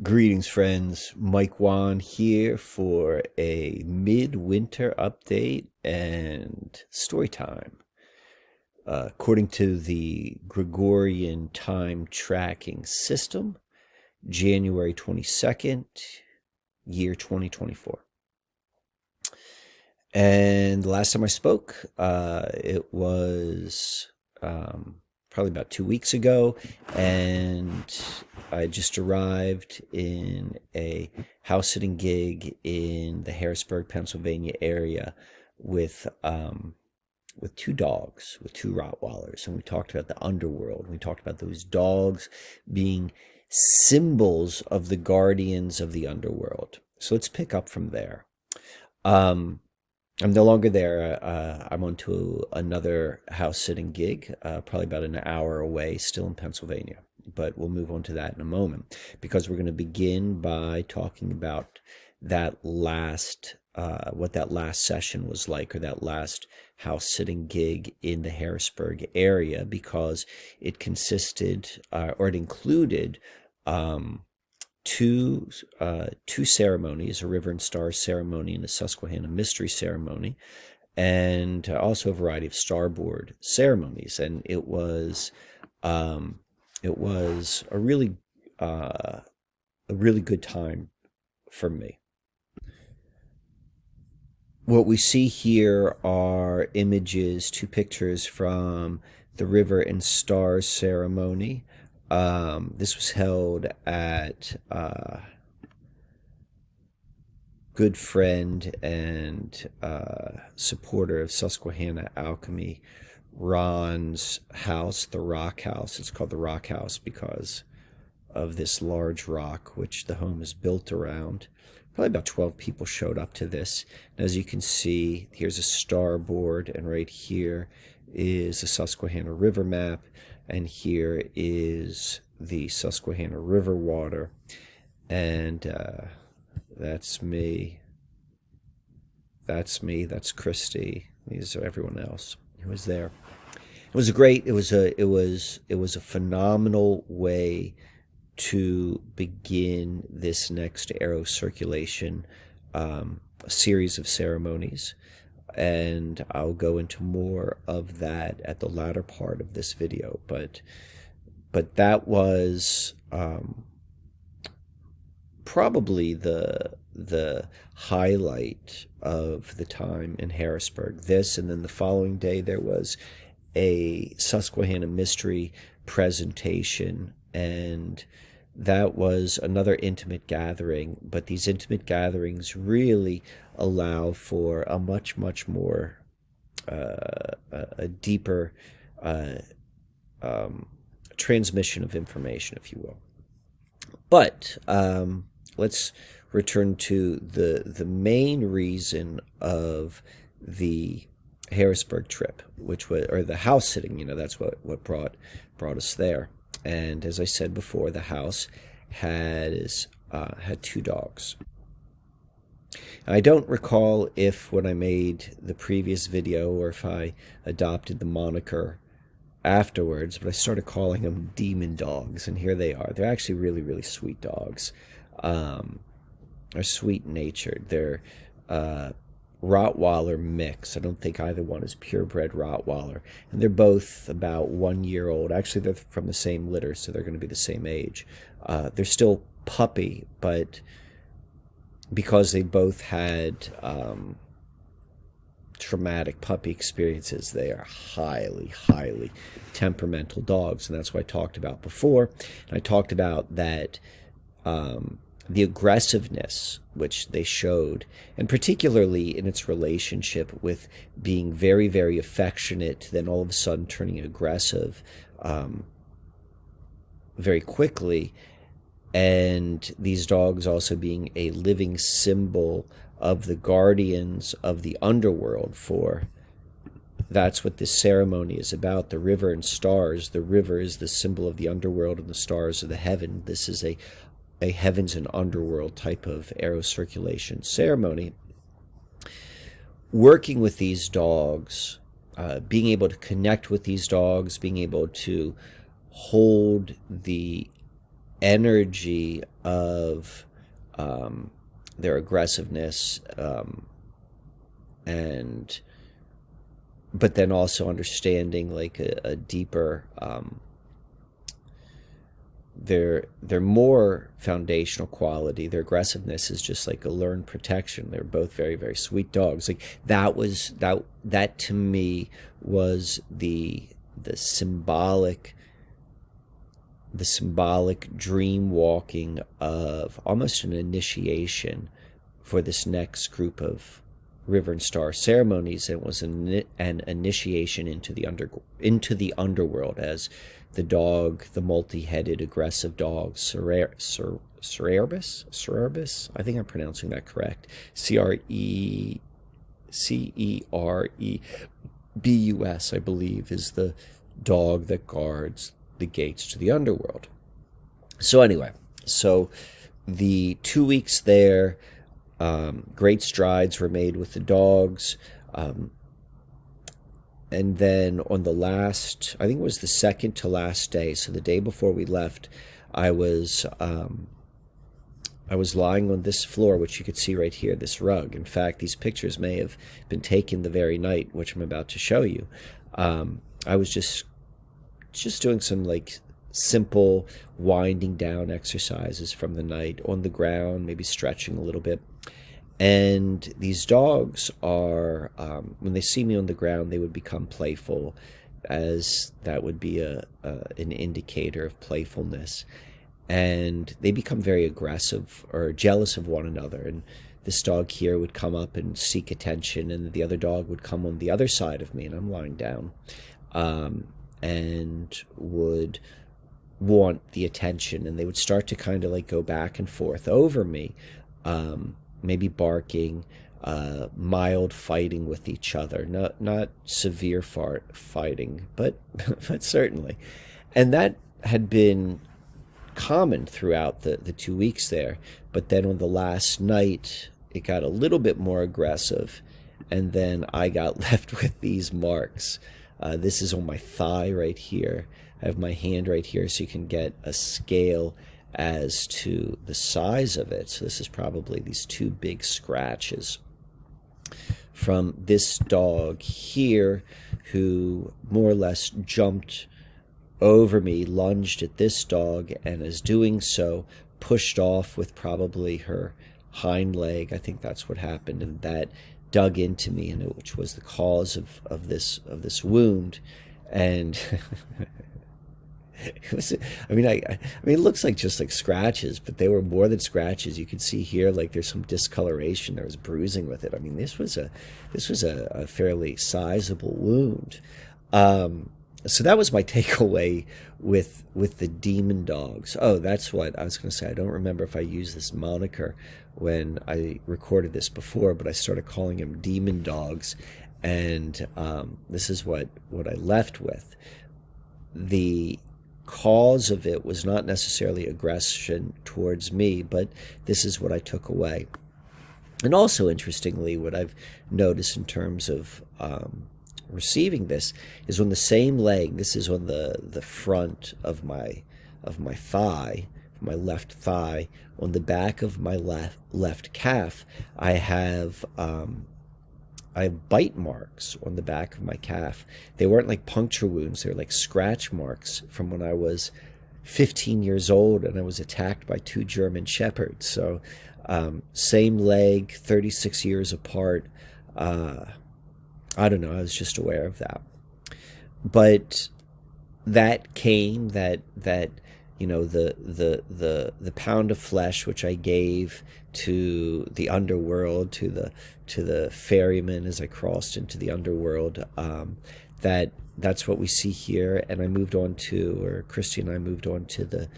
Greetings, friends. Mike Wan here for a midwinter update and story time. According to the Gregorian time tracking system, January 22nd, year 2024. And the last time I spoke, it was probably about 2 weeks ago, and I just arrived in a house sitting gig in the Harrisburg, Pennsylvania area with two dogs, with two Rottweilers, and we talked about the underworld. We talked about those dogs being symbols of the guardians of the underworld. So let's pick up from there. I'm no longer there. I'm on to another house sitting gig, probably about an hour away, still in Pennsylvania. But we'll move on to that in a moment, because we're going to begin by talking about that last, what that last session was like, or that last house sitting gig in the Harrisburg area, because it consisted, or it included, two ceremonies, a River and Stars ceremony and a Susquehanna mystery ceremony, and also a variety of starboard ceremonies. And it was a really good time for me. What we see here are images, two pictures from the River and Stars ceremony. This was held at good friend and supporter of Susquehanna Alchemy, Ron's house, the Rock House. It's called the Rock House because of this large rock which the home is built around. Probably about 12 people showed up to this. And as you can see, here's a starboard, and right here is a Susquehanna River map, and here is the Susquehanna River water, and that's me, that's Christy, these are everyone else who was there. It was a phenomenal way to begin this next arrow circulation series of ceremonies, and I'll go into more of that at the latter part of this video. But that was probably the highlight of the time in Harrisburg. This, and then the following day there was a Susquehanna mystery presentation, and that was another intimate gathering. But these intimate gatherings really allow for a much more a deeper transmission of information, if you will. But let's return to the main reason of the Harrisburg trip, which was, or the house sitting, that's what brought us there. And as I said before, the house had two dogs. I don't recall if when I made the previous video or if I adopted the moniker afterwards, but I started calling them demon dogs, and here they are. They're actually really sweet dogs. They're sweet-natured. They're Rottweiler mix. I don't think either one is purebred Rottweiler, and they're both about 1 year old. Actually, they're from the same litter, so they're going to be the same age. They're still puppy, but because they both had traumatic puppy experiences, they are highly temperamental dogs, and that's what I talked about before. And I talked about that the aggressiveness which they showed, and particularly in its relationship with being very affectionate, then all of a sudden turning aggressive very quickly, and these dogs also being a living symbol of the guardians of the underworld. For that's what this ceremony is about. The river and stars. The river is the symbol of the underworld, and the stars are the heaven. This is a heavens and underworld type of arrow circulation ceremony. Working with these dogs, being able to connect with these dogs, being able to hold the energy of their aggressiveness, and but then also understanding like a deeper their more foundational quality. Their aggressiveness is just like a learned protection. They're both very, very sweet dogs. Like that to me was the symbolic dream walking of almost an initiation for this next group of River and Star ceremonies. It was an initiation into the underworld, as the dog, the multi-headed aggressive dog, Cerebus, I think I'm pronouncing that correct, Cerebus, I believe, is the dog that guards the gates to the underworld. So anyway, so the 2 weeks there, great strides were made with the dogs. And then on the last, I think it was the second to last day, so the day before we left, I was lying on this floor, which you could see right here, this rug. In fact, these pictures may have been taken the very night, which I'm about to show you. I was just doing some like simple winding down exercises from the night on the ground, maybe stretching a little bit. And these dogs are, when they see me on the ground, they would become playful, as that would be an indicator of playfulness. And they become very aggressive or jealous of one another. And this dog here would come up and seek attention, and the other dog would come on the other side of me, and I'm lying down, and would want the attention. And they would start to kind of like go back and forth over me, maybe barking, mild fighting with each other, not severe fighting, but certainly. And that had been common throughout the 2 weeks there. But then on the last night, it got a little bit more aggressive, and then I got left with these marks. This is on my thigh right here. I have my hand right here, so you can get a scale as to the size of it. So this is probably these two big scratches from this dog here, who more or less jumped over me, lunged at this dog, and as doing so, pushed off with probably her hind leg. I think that's what happened, and that dug into me, and which was the cause of this wound. And it was, I mean, it looks like just like scratches, but they were more than scratches. You could see here, like there's some discoloration. There was bruising with it. I mean, this was a fairly sizable wound. So that was my takeaway with the demon dogs. Oh, that's what I was going to say. I don't remember if I used this moniker when I recorded this before, but I started calling them demon dogs, and this is what I left with. The cause of it was not necessarily aggression towards me, but this is what I took away. And also, interestingly, what I've noticed in terms of receiving this is on the same leg. This is on the front of my thigh, my left thigh. On the back of my left calf, I have bite marks on the back of my calf. They weren't like puncture wounds. They were like scratch marks from when I was 15 years old and I was attacked by 2 German shepherds. So same leg, 36 years apart. I don't know. I was just aware of that. But that came, that you know, the pound of flesh which I gave to the underworld, to the ferryman as I crossed into the underworld, that's what we see here. And I moved on to, or Christy and I moved on to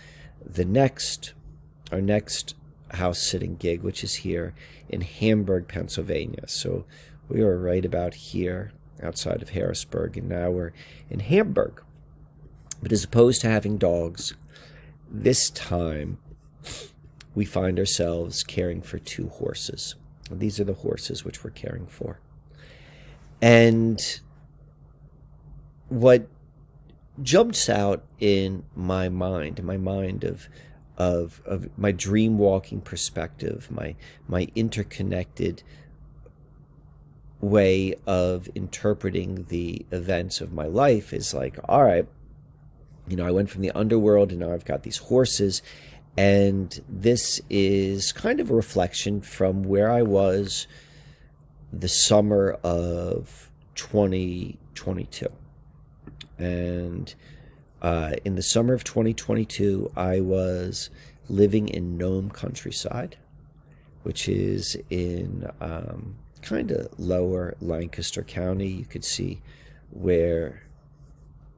our next house sitting gig, which is here in Hamburg, Pennsylvania. So we were right about here outside of Harrisburg, and now we're in Hamburg. But as opposed to having dogs, this time we find ourselves caring for 2 horses. These are the horses which we're caring for. And what jumps out in my mind of of my dream walking perspective, my interconnected way of interpreting the events of my life is like, all right, I went from the underworld and now I've got these horses. And this is kind of a reflection from where I was the summer of 2022. And in the summer of 2022, I was living in Nome countryside, which is in kind of lower Lancaster County. You could see where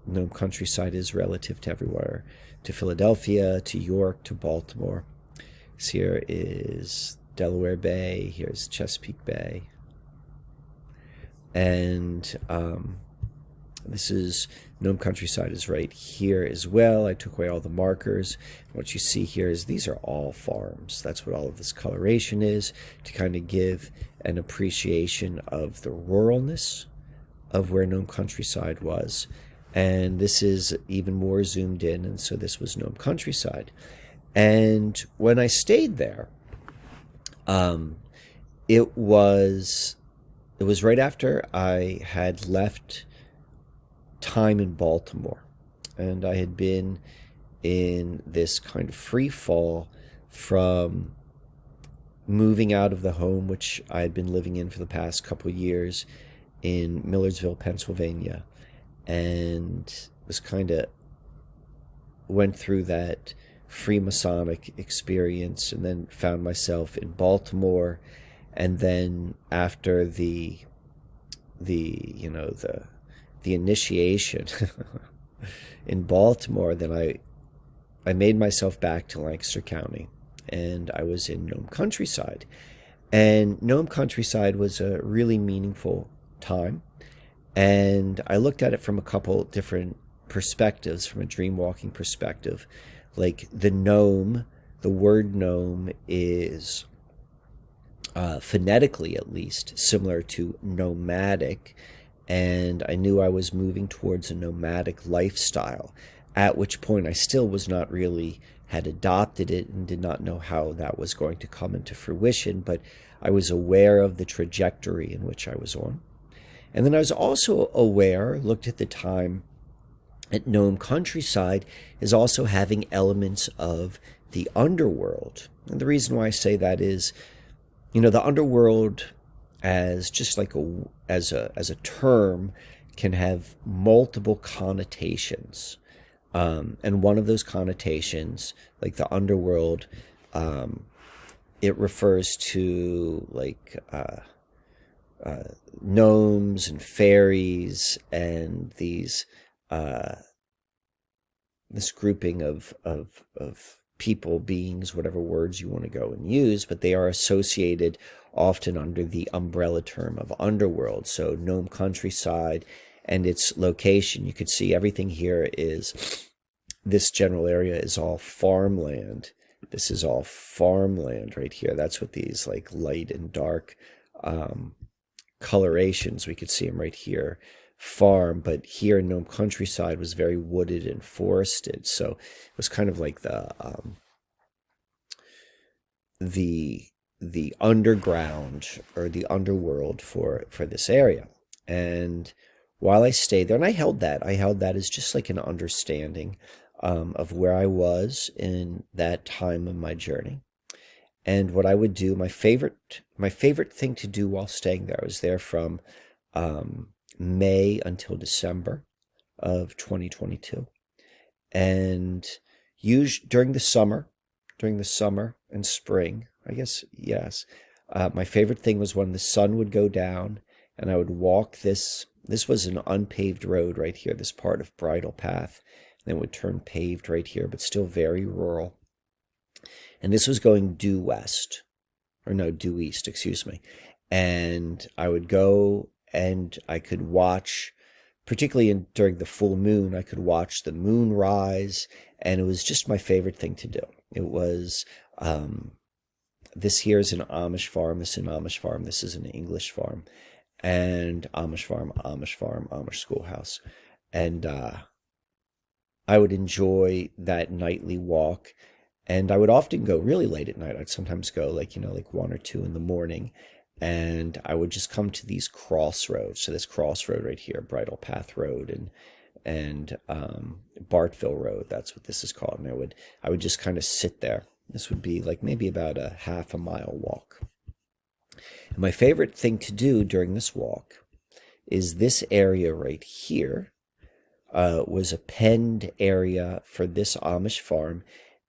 Nome countryside is relative to everywhere, to Philadelphia, to York, to Baltimore. So here is Delaware Bay, here's Chesapeake Bay. And this is Nome countryside is right here as well. I took away all the markers. What you see here is these are all farms. That's what all of this coloration is, to kind of give an appreciation of the ruralness of where Nome countryside was. And this is even more zoomed in, and so this was Nome countryside. And when I stayed there, it was right after I had left time in Baltimore, and I had been in this kind of free fall from moving out of the home which I had been living in for the past couple of years in Millersville, Pennsylvania, and was kind of went through that Freemasonic experience, and then found myself in Baltimore. And then after the initiation in Baltimore, then I made myself back to Lancaster County, and I was in Nome countryside. And Nome countryside was a really meaningful time, and I looked at it from a couple different perspectives. From a dream walking perspective, like the word gnome is phonetically, at least, similar to nomadic, and I knew I was moving towards a nomadic lifestyle, at which point I still was not really had adopted it and did not know how that was going to come into fruition, but I was aware of the trajectory in which I was on. And then I was also aware, looked at the time, at Nome countryside is also having elements of the underworld. And the reason why I say that is, the underworld as just like as a term can have multiple connotations. And one of those connotations, like the underworld, it refers to like gnomes and fairies and these this grouping of people, beings, whatever words you want to go and use, but they are associated often under the umbrella term of underworld. So Nome countryside and its location, you could see everything here is, this general area is all farmland. This is all farmland right here. That's what these like light and dark colorations, we could see them right here, farm. But here in Nome countryside was very wooded and forested, so it was kind of like the underground or the underworld for this area. And while I stayed there, and I held that as just like an understanding of where I was in that time of my journey. And what I would do, my favorite thing to do while staying there, I was there from May until December of 2022. And during the summer and spring, I guess, yes, my favorite thing was when the sun would go down and I would walk this was an unpaved road right here, this part of Bridle Path, and then would turn paved right here, but still very rural. And this was going due east, excuse me. And I would go and I could watch, particularly during the full moon, I could watch the moon rise, and it was just my favorite thing to do. It was, this here is an Amish farm, this is an Amish farm, this is an English farm, and Amish farm, Amish schoolhouse. And I would enjoy that nightly walk, And I would often go really late at night. I'd sometimes go like, like 1 or 2 in the morning. And I would just come to these crossroads. So this crossroad right here, Bridle Path Road and Bartville Road, that's what this is called. And I would just kind of sit there. This would be like maybe about a half a mile walk. And my favorite thing to do during this walk is this area right here was a penned area for this Amish farm,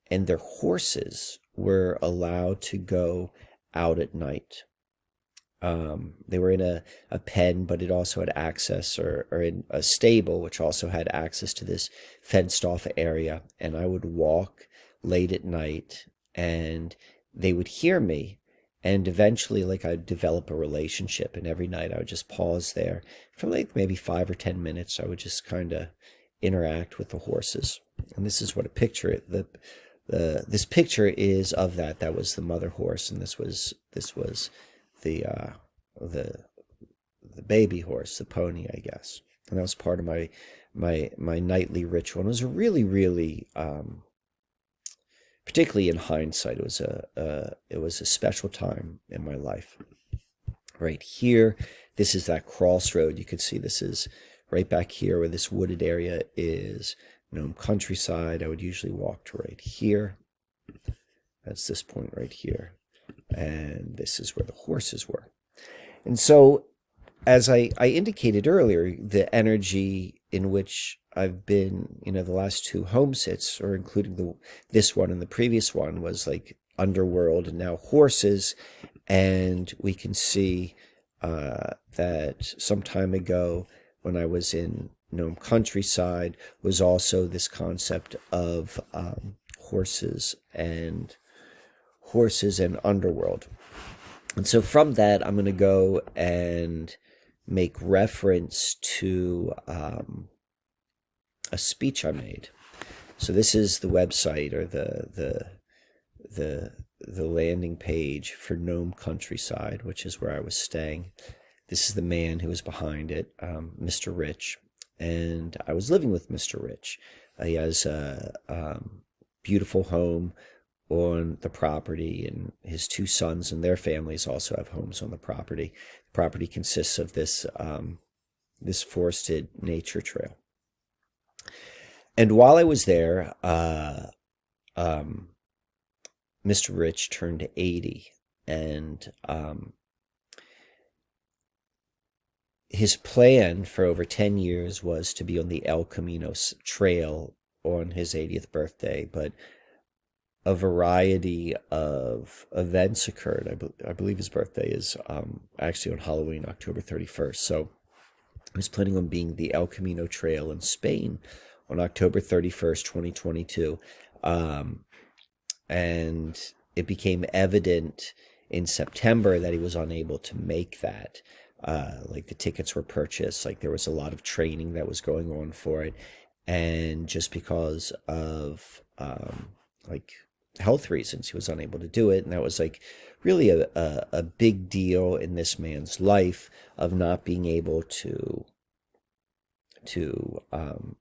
and their horses were allowed to go out at night. They were in a pen, but it also had access, or in a stable, which also had access to this fenced off area. And I would walk late at night, and they would hear me. And eventually, like, I'd develop a relationship, and every night I would just pause there for like maybe 5 or 10 minutes. I would just kind of interact with the horses. And this is what a picture, this picture is of that. That was the mother horse, and this was the baby horse, the pony, I guess. And that was part of my nightly ritual. And it was a really, really, particularly in hindsight, it was a special time in my life. Right here, this is that crossroad. You can see this is right back here where this wooded area is Nome countryside. I would usually walk to right here. That's this point right here. And this is where the horses were. And so, as I indicated earlier, the energy in which I've been, the last 2 home sits, or including this one and the previous one, was like underworld and now horses. And we can see that some time ago, when I was in Nome countryside, was also this concept of horses and underworld. And so from that, I'm going to go and make reference to a speech I made. So this is the website, or the landing page for Nome countryside, which is where I was staying. This is the man who was behind it, Mr. Rich, and I was living with Mr. Rich. He has a beautiful home on the property, and his 2 sons and their families also have homes on the property. The property consists of this forested nature trail. And while I was there, Mr. Rich turned 80, and his plan for over 10 years was to be on the El Camino trail on his 80th birthday, but a variety of events occurred. I believe his birthday is actually on Halloween, October 31st. So I was planning on being the El Camino Trail in Spain on October 31st, 2022. And it became evident in September that he was unable to make that. Like the tickets were purchased, like there was a lot of training that was going on for it. And just because of like health reasons, he was unable to do it. And that was like really a big deal in this man's life, of not being able to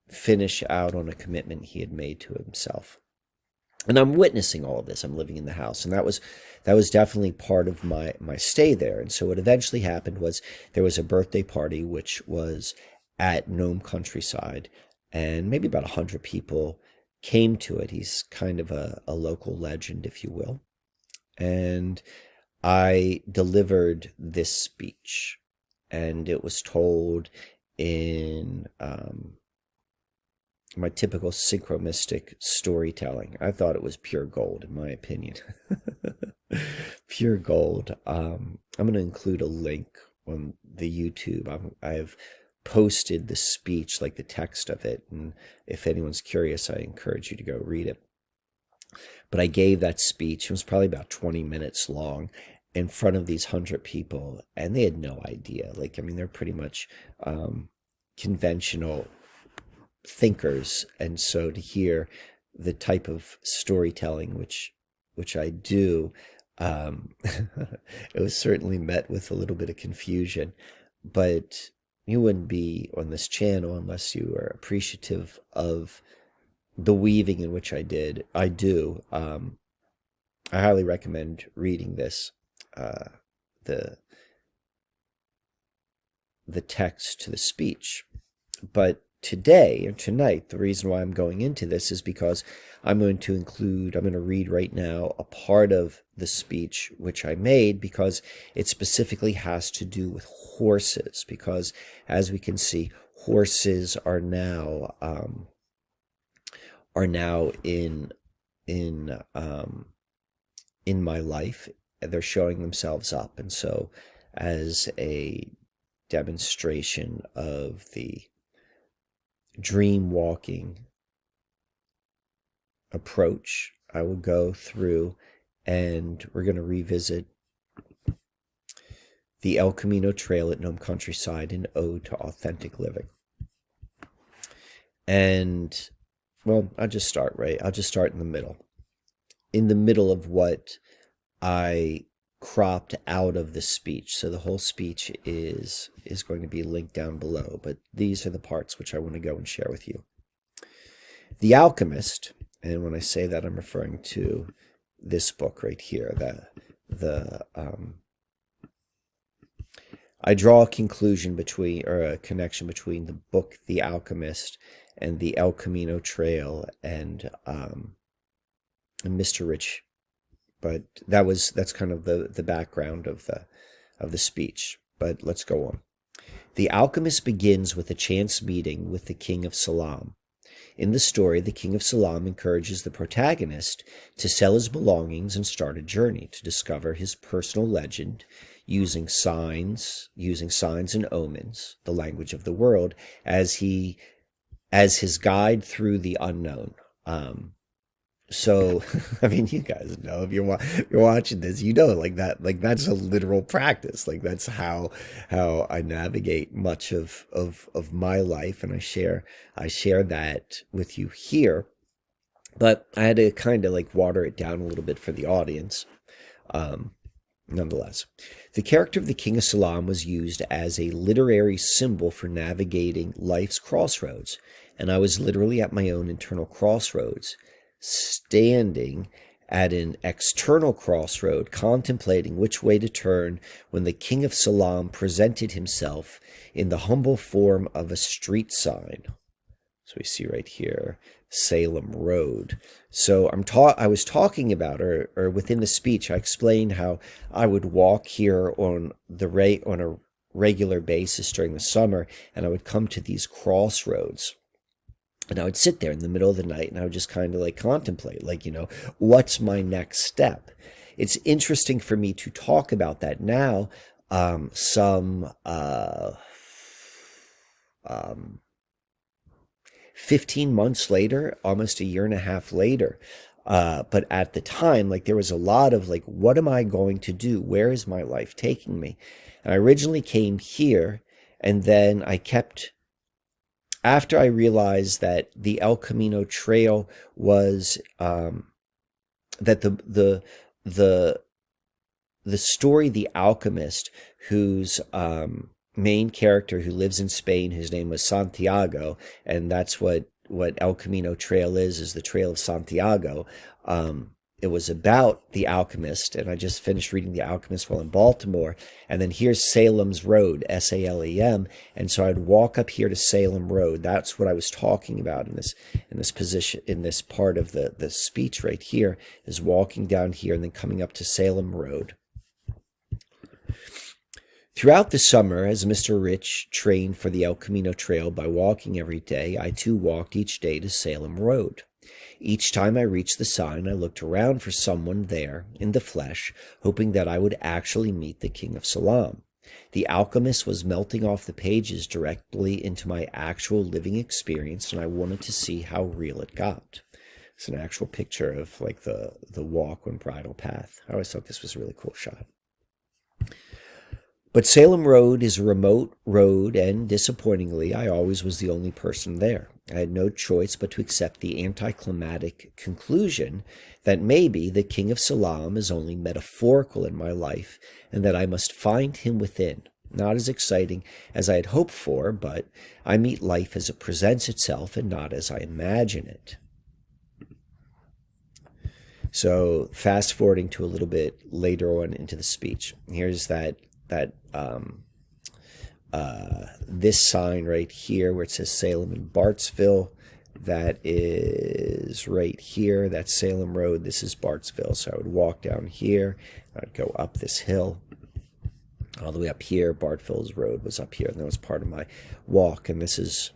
finish out on a commitment he had made to himself. And I'm witnessing all of this. I'm living in the house, and that was definitely part of my stay there. And so what eventually happened was there was a birthday party, which was at Nome countryside, and maybe about 100 people came to it. He's kind of a local legend, if you will. And I delivered this speech, and it was told in my typical synchromystic storytelling. I thought it was pure gold, in my opinion. Pure gold. I'm going to include a link on the YouTube. I've posted the speech, like the text of it, and if anyone's curious, I encourage you to go read it. But I gave that speech. It was probably about 20 minutes long, in front of these 100 people, and they had no idea. Like, I mean, they're pretty much conventional thinkers, and so to hear the type of storytelling which I do, it was certainly met with a little bit of confusion. But you wouldn't be on this channel unless you are appreciative of the weaving in which I do. I highly recommend reading this, the the text to the speech. But today or tonight, the reason why I'm going into this is because I'm going to read right now a part of the speech which I made, because it specifically has to do with horses, because as we can see, horses are now in in um, in my life. They're showing themselves up, and so as a demonstration of the dream walking approach, I will go through and we're going to revisit the El Camino Trail at Nome Countryside, an ode to authentic living. And, well, I'll just start in the middle. In the middle of what I cropped out of the speech. So the whole speech is going to be linked down below, but these are the parts which I want to go and share with you. The Alchemist, and when I say that, I'm referring to this book right here. I draw a connection between the book The Alchemist and the El Camino Trail and Mr. Rich. But that's kind of the background of the speech. But let's go on. The Alchemist begins with a chance meeting with the King of Salem. In the story, the King of Salem encourages the protagonist to sell his belongings and start a journey to discover his personal legend using signs and omens, the language of the world, as his guide through the unknown. So, I mean, you guys know, if you're watching this, you know, that's a literal practice. Like, that's how I navigate much of my life, and I share that with you here. But I had to kind of like water it down a little bit for the audience. Nonetheless, the character of the King of Salem was used as a literary symbol for navigating life's crossroads, and I was literally at my own internal crossroads, standing at an external crossroad, contemplating which way to turn, when the King of Salem presented himself in the humble form of a street sign. So we see right here, Salem Road. So I was talking about, or within the speech, I explained how I would walk here on a regular basis during the summer, and I would come to these crossroads. And I would sit there in the middle of the night, and I would just kind of like contemplate, like, what's my next step? It's interesting for me to talk about that now, 15 months later, almost a year and a half later. But at the time, like, there was a lot of like, what am I going to do? Where is my life taking me? And I originally came here, and then I kept, after I realized that the El Camino Trail was, that the story, The Alchemist, whose main character, who lives in Spain, whose name was Santiago, and that's what El Camino Trail is the Trail of Santiago. It was about the Alchemist, and I just finished reading The Alchemist while in Baltimore, and then here's Salem's Road, Salem, and so I'd walk up here to Salem Road. That's what I was talking about in this position, in this part of the speech right here, is walking down here and then coming up to Salem Road. Throughout the summer, as Mr. Rich trained for the El Camino Trail by walking every day, I too walked each day to Salem Road. Each time I reached the sign, I looked around for someone there in the flesh, hoping that I would actually meet the King of Salem. The Alchemist was melting off the pages directly into my actual living experience, and I wanted to see how real it got. It's an actual picture of like the walk on Bridle Path. I always thought this was a really cool shot. But Salem Road is a remote road, and disappointingly, I always was the only person there. I had no choice but to accept the anticlimactic conclusion that maybe the King of Salem is only metaphorical in my life, and that I must find him within. Not as exciting as I had hoped for, but I meet life as it presents itself and not as I imagine it. So fast forwarding to a little bit later on into the speech. Here's this sign right here where it says Salem and Bartsville. That is right here. That's Salem Road. This is Bartsville. So I would walk down here. I'd go up this hill all the way up here. Bartville's Road was up here, and that was part of my walk. And this is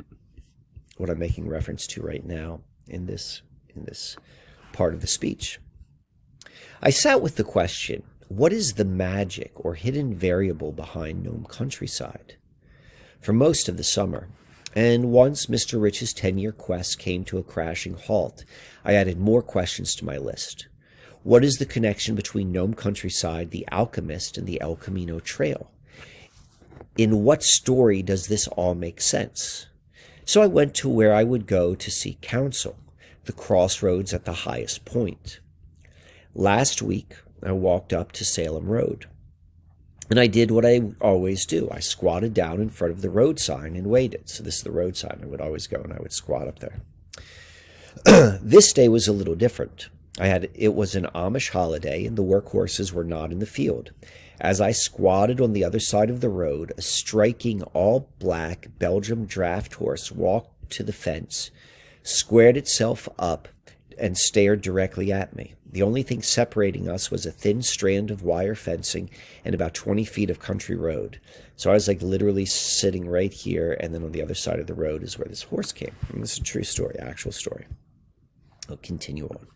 what I'm making reference to right now in this part of the speech. I sat with the question, what is the magic or hidden variable behind Nome countryside? For most of the summer, and once Mr. Rich's 10-year quest came to a crashing halt, I added more questions to my list. What is the connection between Nome countryside, the Alchemist, and the El Camino Trail? In what story does this all make sense? So I went to where I would go to seek counsel, the crossroads at the highest point. Last week, I walked up to Salem Road, and I did what I always do. I squatted down in front of the road sign and waited. So this is the road sign. I would always go and I would squat up there. This day was a little different. It was an Amish holiday, and the workhorses were not in the field. As I squatted on the other side of the road, a striking all-black Belgium draft horse walked to the fence, squared itself up, and stared directly at me. The only thing separating us was a thin strand of wire fencing and about 20 feet of country road. So I was like literally sitting right here, and then on the other side of the road is where this horse came. And this is a true story, actual story. I'll continue on.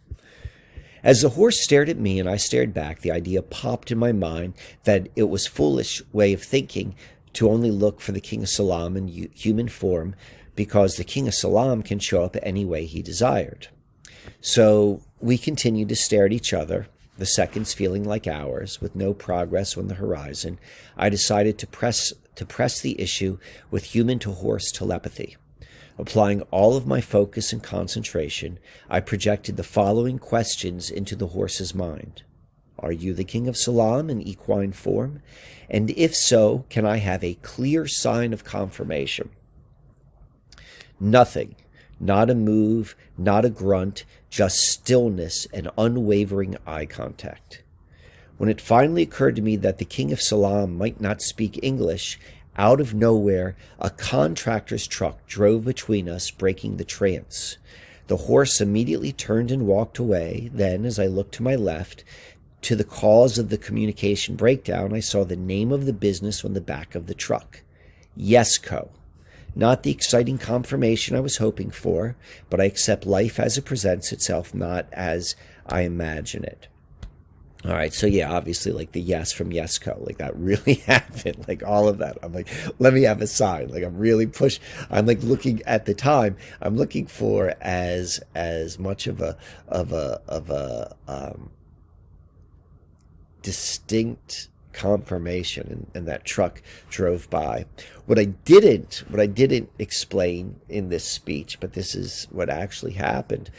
As the horse stared at me and I stared back, the idea popped in my mind that it was a foolish way of thinking to only look for the King of Salem in human form, because the King of Salem can show up any way he desired. So we continued to stare at each other, the seconds feeling like hours, with no progress on the horizon. I decided to press the issue with human-to-horse telepathy. Applying all of my focus and concentration, I projected the following questions into the horse's mind. Are you the King of Salem in equine form? And if so, can I have a clear sign of confirmation? Nothing. Not a move, not a grunt, just stillness and unwavering eye contact. When it finally occurred to me that the King of Salem might not speak English, out of nowhere, a contractor's truck drove between us, breaking the trance. The horse immediately turned and walked away. Then, as I looked to my left, to the cause of the communication breakdown, I saw the name of the business on the back of the truck. Yesco. Not the exciting confirmation I was hoping for, but I accept life as it presents itself, not as I imagine it. All right, so yeah, obviously, like the yes from Yesco, like that really happened, like all of that. I'm like, let me have a sign. Like I'm really I'm like looking at the time. I'm looking for as much of a distinct confirmation, and that truck drove by. What I didn't explain in this speech, but this is what actually happened.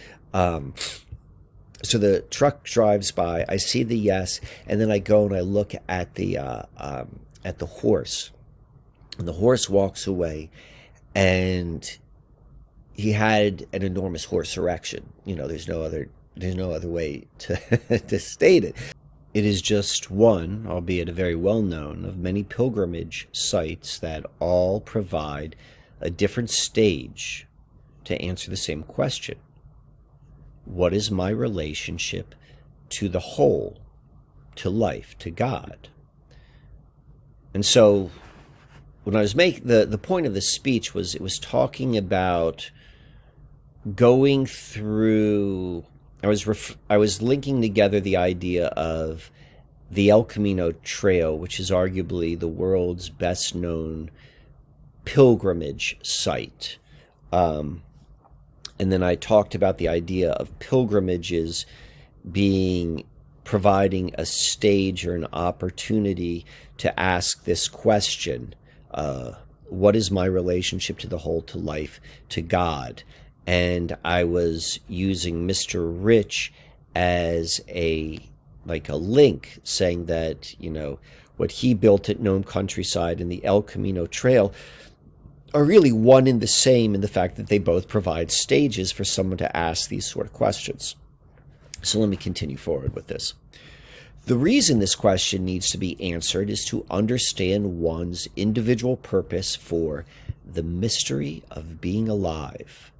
So the truck drives by, I see the yes, and then I go and I look at the horse, and the horse walks away, and he had an enormous horse erection. You know, there's no other way to to state it. It is just one, albeit a very well-known, of many pilgrimage sites that all provide a different stage to answer the same question. What is my relationship to the whole, to life, to God? And so when I was making the point of this speech was it was talking about going through. I was linking together the idea of the El Camino Trail, which is arguably the world's best known pilgrimage site. And then I talked about the idea of pilgrimages providing a stage or an opportunity to ask this question, what is my relationship to the whole, to life, to God? And I was using Mr. Rich as a link, saying that, you know, what he built at Nome Countryside and the El Camino Trail are really one and the same in the fact that they both provide stages for someone to ask these sort of questions. So let me continue forward with this. The reason this question needs to be answered is to understand one's individual purpose for the mystery of being alive.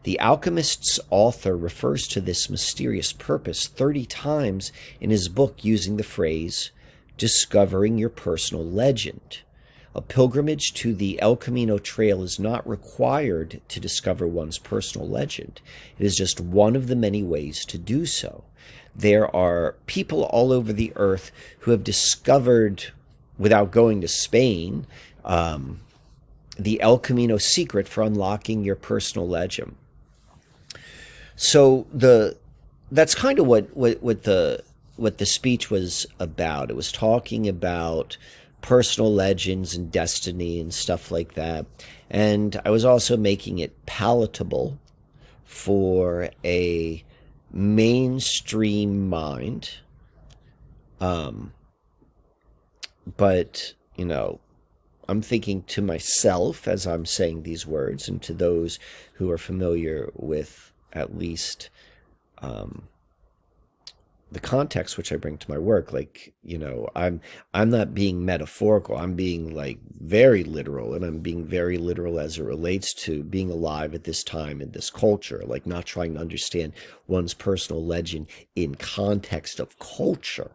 The Alchemist's author refers to this mysterious purpose 30 times in his book using the phrase, discovering your personal legend. A pilgrimage to the El Camino Trail is not required to discover one's personal legend. It is just one of the many ways to do so. There are people all over the earth who have discovered, without going to Spain, the El Camino secret for unlocking your personal legend. So that's kind of what the speech was about. It was talking about personal legends and destiny and stuff like that. And I was also making it palatable for a mainstream mind. But, you know, I'm thinking to myself as I'm saying these words, and to those who are familiar with at least the context which I bring to my work, like, you know, I'm not being metaphorical. I'm being like very literal, and I'm being very literal as it relates to being alive at this time in this culture, like not trying to understand one's personal legend in context of culture,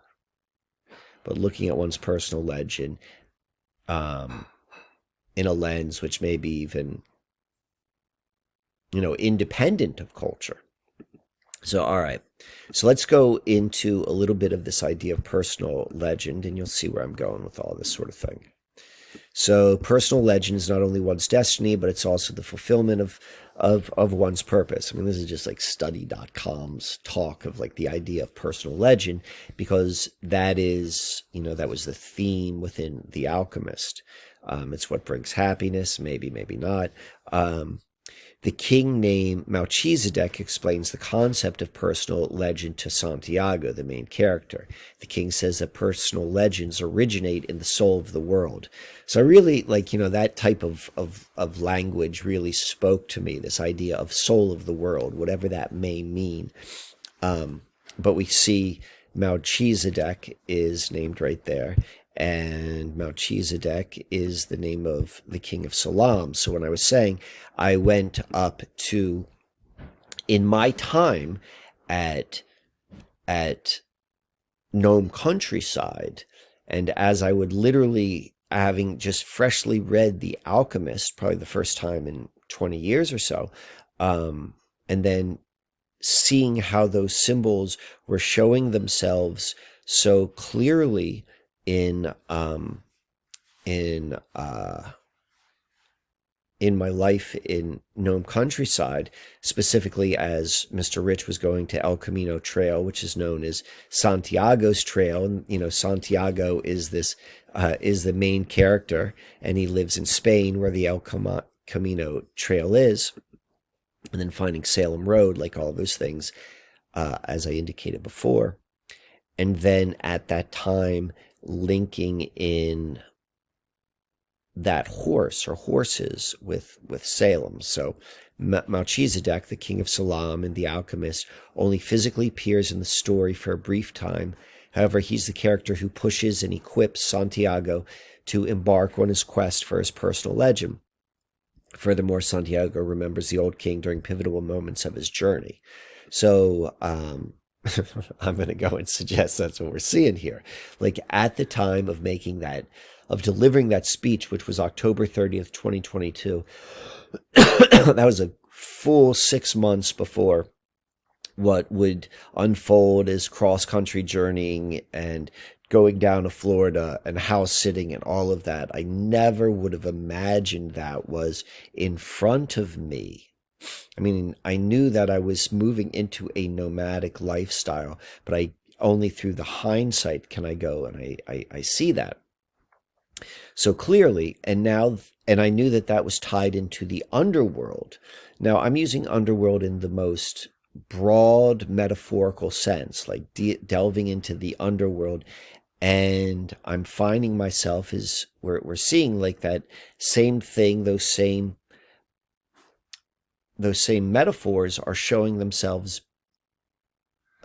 but looking at one's personal legend in a lens which may be even, you know, independent of culture. So, all right. So let's go into a little bit of this idea of personal legend, and you'll see where I'm going with all this sort of thing. So personal legend is not only one's destiny, but it's also the fulfillment of one's purpose. I mean, this is just like study.com's talk of like the idea of personal legend, because that is, you know, that was the theme within The Alchemist. It's what brings happiness, maybe not. The king named Melchizedek explains the concept of personal legend to Santiago, the main character. The king says that personal legends originate in the soul of the world. So I really, like, you know, that type of language really spoke to me, this idea of soul of the world, whatever that may mean. But we see Melchizedek is named right there. And Melchizedek is the name of the king of Salem. So when I was saying I went up to, in my time at Nome Countryside, and as I would literally, having just freshly read The Alchemist, probably the first time in 20 years or so, and then seeing how those symbols were showing themselves so clearly in my life in Nome Countryside, specifically as Mr. Rich was going to El Camino Trail, which is known as Santiago's Trail. And, you know, Santiago is this, is the main character, and he lives in Spain where the El Camino Trail is. And then finding Salem Road, like all those things, as I indicated before. And then at that time, linking in that horse or horses with Salem. So Melchizedek, the king of Salem and the alchemist, only physically appears in the story for a brief time. However, he's the character who pushes and equips Santiago to embark on his quest for his personal legend. Furthermore, Santiago remembers the old king during pivotal moments of his journey. So I'm going to go and suggest that's what we're seeing here. Like at the time of making that, of delivering that speech, which was October 30th, 2022, that was a full 6 months before what would unfold as cross-country journeying and going down to Florida and house sitting and all of that. I never would have imagined that was in front of me. I mean, I knew that I was moving into a nomadic lifestyle, but I only through the hindsight can I go and I see that so clearly. And I knew that that was tied into the underworld. Now I'm using underworld in the most broad metaphorical sense, like delving into the underworld. And I'm finding myself as we're seeing like that same thing, those same metaphors are showing themselves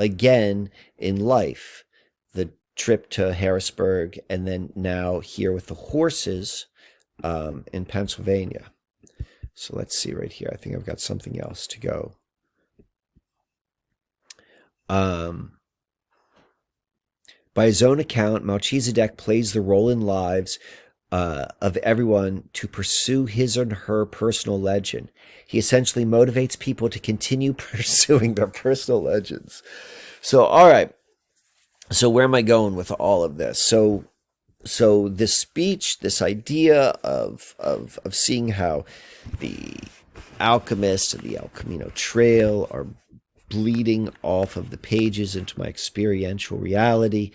again in life. The trip to Harrisburg, and then now here with the horses in Pennsylvania. So let's see right here. I think I've got something else to go. By his own account, Melchizedek plays the role in lives of everyone to pursue his or her personal legend. He essentially motivates people to continue pursuing their personal legends. So, all right. So where am I going with all of this? So this speech, this idea of seeing how the Alchemist and the El Camino Trail are bleeding off of the pages into my experiential reality,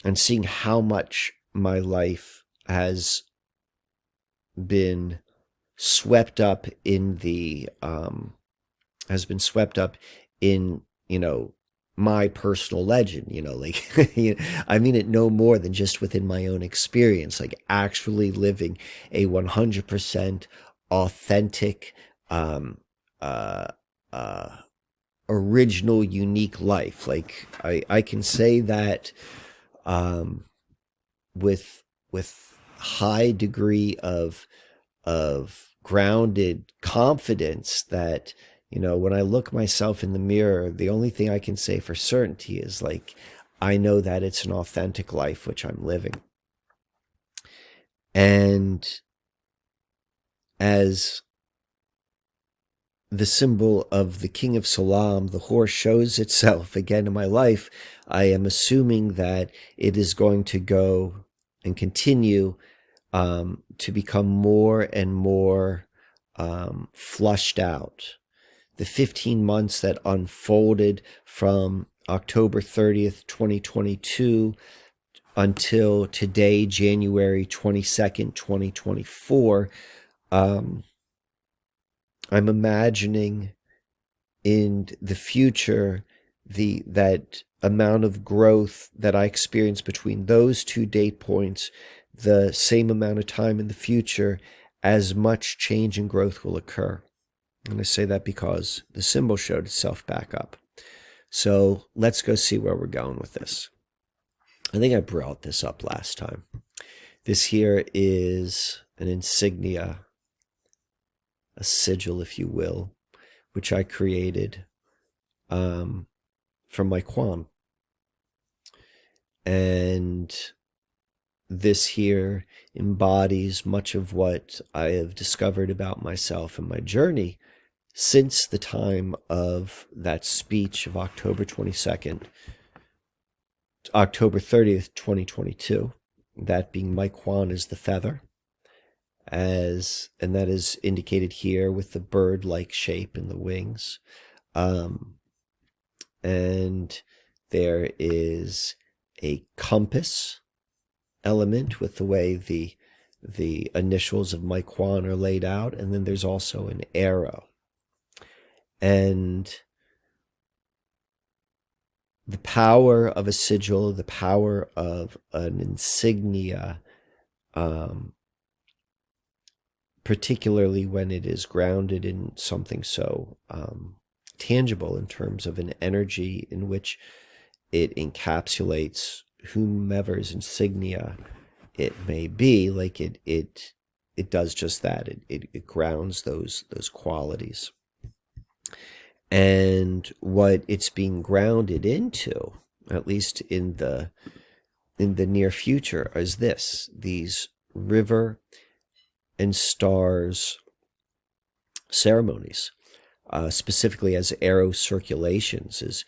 and seeing how much my life has been swept up in the my personal legend, like I mean it no more than just within my own experience, like actually living a 100% authentic, original, unique life. Like I can say that with high degree of grounded confidence that, when I look myself in the mirror, the only thing I can say for certainty is, like, I know that it's an authentic life which I'm living. And as the symbol of the King of Salem, the horse, shows itself again in my life, I am assuming that it is going to go and continue to become more and more flushed out. The 15 months that unfolded from October 30th, 2022 until today, January 22nd, 2024, I'm imagining in the future that amount of growth that I experienced between those two date points, the same amount of time in the future, as much change and growth will occur. And I say that because the symbol showed itself back up. So let's go see where we're going with this. I think I brought this up last time. This here is an insignia, a sigil, if you will, which I created from my Quan. And this here embodies much of what I have discovered about myself and my journey since the time of that speech of October 22nd, October 30th, 2022, that being my Quan is the feather, and that is indicated here with the bird-like shape in the wings. And there is a compass element with the way the initials of my Quan are laid out, and then there's also an arrow. And the power of a sigil, the power of an insignia, particularly when it is grounded in something so tangible in terms of an energy in which it encapsulates whomever's insignia it may be, like it does just that. It grounds those qualities. And what it's being grounded into, at least in the near future, is these river and stars ceremonies, specifically as arrow circulations is,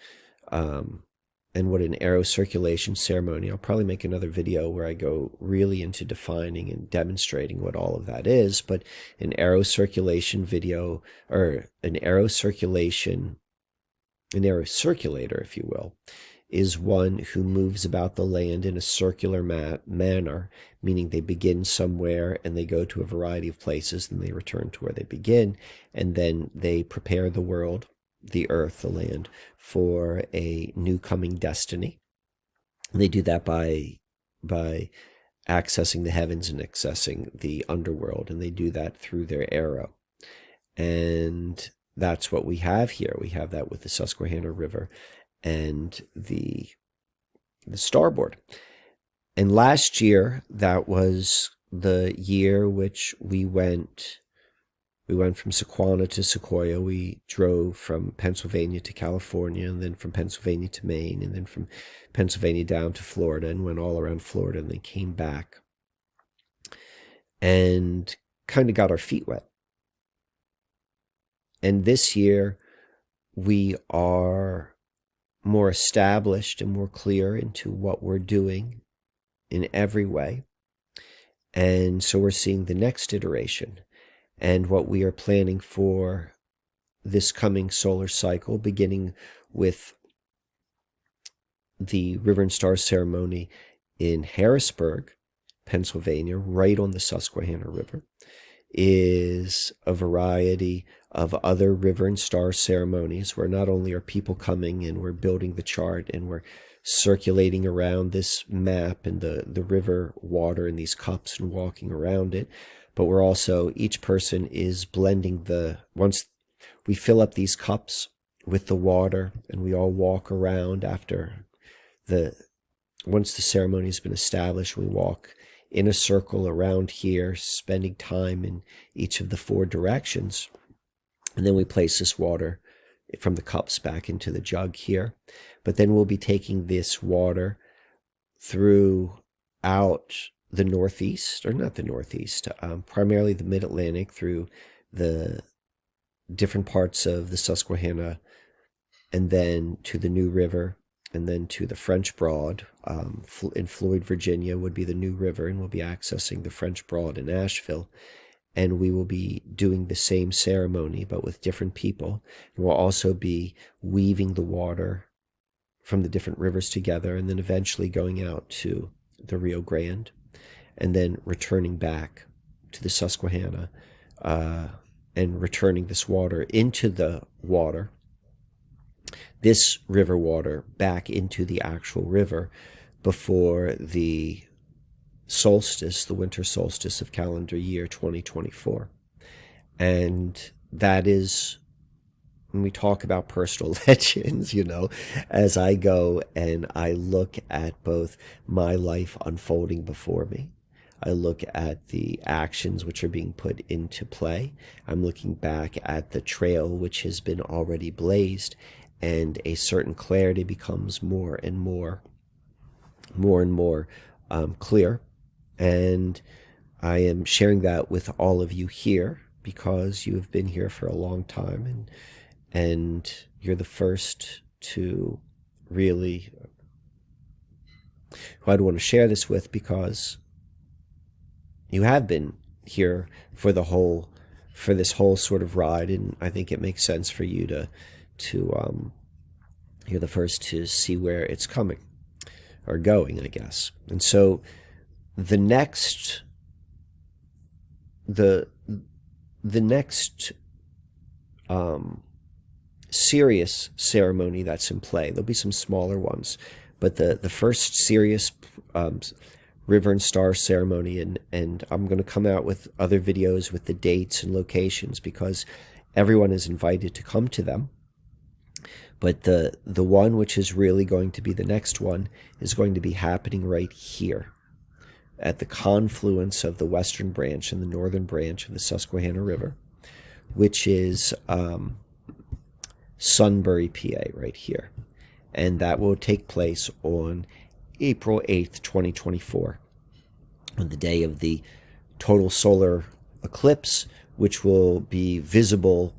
and what an arrow circulation ceremony, I'll probably make another video where I go really into defining and demonstrating what all of that is, but an arrow circulation video, or an arrow circulator, if you will, is one who moves about the land in a circular manner, meaning they begin somewhere and they go to a variety of places, and they return to where they begin, and then they prepare the world, the earth, the land, for a new coming destiny. And they do that by accessing the heavens and accessing the underworld, and they do that through their arrow. And that's what we have here. We have that with the Susquehanna River and the starboard. And last year, that was the year which we went from Sequana to Sequoia. We drove from Pennsylvania to California, and then from Pennsylvania to Maine, and then from Pennsylvania down to Florida, and went all around Florida, and then came back and kind of got our feet wet. And this year, we are more established and more clear into what we're doing in every way. And so we're seeing the next iteration and what we are planning for this coming solar cycle, beginning with the River and Star ceremony in Harrisburg, Pennsylvania, right on the Susquehanna River, is a variety of other River and Star ceremonies where not only are people coming and we're building the chart and we're circulating around this map and the river water in these cups and walking around it, but we're also, each person is blending once we fill up these cups with the water and we all walk around once the ceremony has been established, we walk in a circle around here, spending time in each of the 4 directions. And then we place this water from the cups back into the jug here. But then we'll be taking this water throughout the Northeast, or not the Northeast, primarily the Mid-Atlantic, through the different parts of the Susquehanna, and then to the New River, and then to the French Broad. In Floyd, Virginia would be the New River, and we'll be accessing the French Broad in Asheville. And we will be doing the same ceremony, but with different people. And we'll also be weaving the water from the different rivers together, and then eventually going out to the Rio Grande, and then returning back to the Susquehanna, and returning this water into the water, this river water back into the actual river before the solstice, the winter solstice of calendar year 2024. And that is, when we talk about personal legends, as I go and I look at both my life unfolding before me, I look at the actions which are being put into play, I'm looking back at the trail which has been already blazed, and a certain clarity becomes more and more clear. And I am sharing that with all of you here because you have been here for a long time, and you're the first to really, who I'd want to share this with, because you have been here for this whole sort of ride, and I think it makes sense for you to you're the first to see where it's coming or going, I guess. And so the next serious ceremony that's in play, there'll be some smaller ones, but the first serious River and Star ceremony, and I'm going to come out with other videos with the dates and locations because everyone is invited to come to them. But the one which is really going to be the next one is going to be happening right here at the confluence of the western branch and the northern branch of the Susquehanna River, which is Sunbury, PA, right here. And that will take place on April 8th, 2024, on the day of the total solar eclipse, which will be visible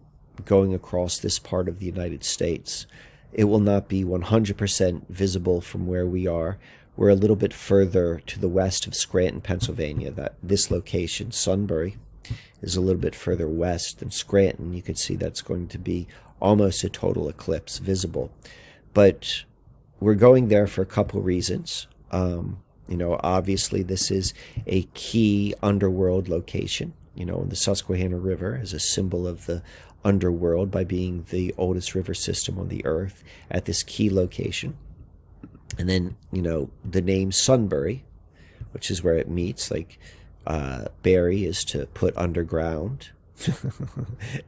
going across this part of the United States. It will not be 100% visible from where we are. We're a little bit further to the west of Scranton, Pennsylvania. This location, Sunbury, is a little bit further west than Scranton. You can see that's going to be almost a total eclipse visible. But we're going there for a couple reasons. Obviously this is a key underworld location, on the Susquehanna River as a symbol of the underworld by being the oldest river system on the earth at this key location. And then, the name Sunbury, which is where it meets, like bury is to put underground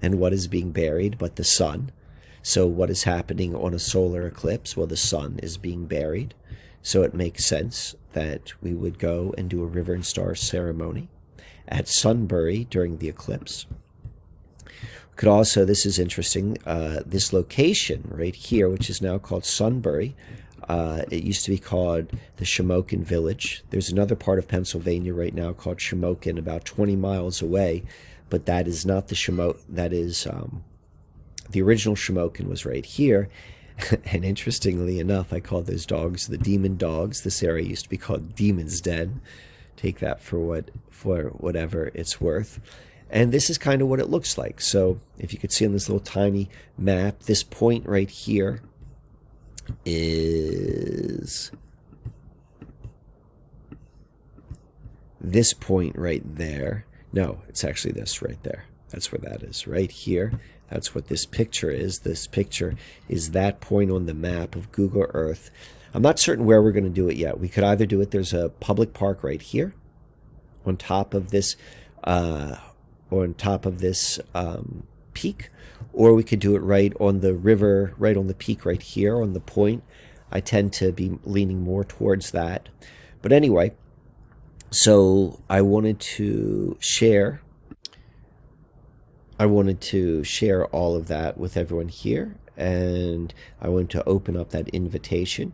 and what is being buried but the sun. So what is happening on a solar eclipse? Well, the sun is being buried. So it makes sense that we would go and do a river and star ceremony at Sunbury during the eclipse. Could also, this is interesting, this location right here, which is now called Sunbury, it used to be called the Shamokin Village. There's another part of Pennsylvania right now called Shamokin, about 20 miles away, but that is not the Shamokin. That is, the original Shamokin was right here. And interestingly enough, I call those dogs the demon dogs. This area used to be called Demon's Den. Take that for whatever it's worth. And this is kind of what it looks like. So if you could see on this little tiny map, this point right here is this point right there. No, it's actually this right there. That's where that is, right here. That's what this picture is. This picture is that point on the map of Google Earth. I'm not certain where we're going to do it yet. We could either do it, there's a public park right here on top of this peak, or we could do it right on the river, right on the peak right here on the point. I tend to be leaning more towards that. But anyway, so I wanted to share all of that with everyone here, and I want to open up that invitation.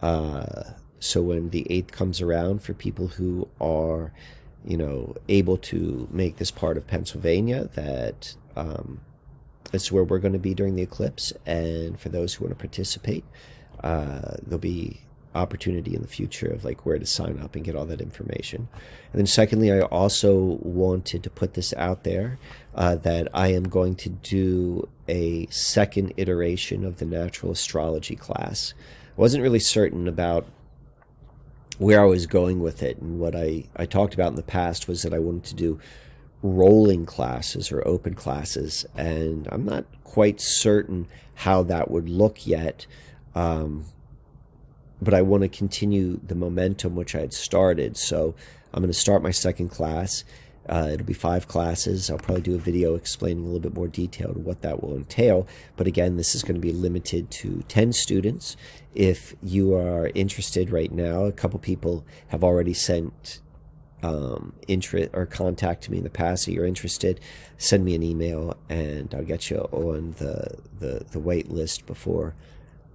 So when the 8th comes around, for people who are, able to make this part of Pennsylvania, that it's where we're going to be during the eclipse. And for those who want to participate, there'll be opportunity in the future of like where to sign up and get all that information. And then secondly, I also wanted to put this out there that I am going to do a second iteration of the natural astrology class. I wasn't really certain about where I was going with it, and what I talked about in the past was that I wanted to do rolling classes or open classes, and I'm not quite certain how that would look yet. But I want to continue the momentum which I had started. So I'm going to start my second class. It'll be 5 classes. I'll probably do a video explaining a little bit more detail to what that will entail. But again, this is going to be limited to 10 students. If you are interested right now, a couple people have already sent interest or contacted me in the past. So you're interested, send me an email and I'll get you on the wait list before.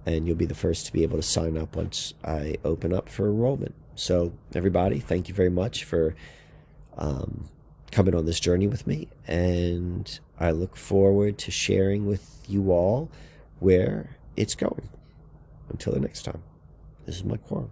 And you'll be the first to be able to sign up once I open up for enrollment. So everybody, thank you very much for coming on this journey with me. And I look forward to sharing with you all where it's going. Until the next time, this is Mike Quorum.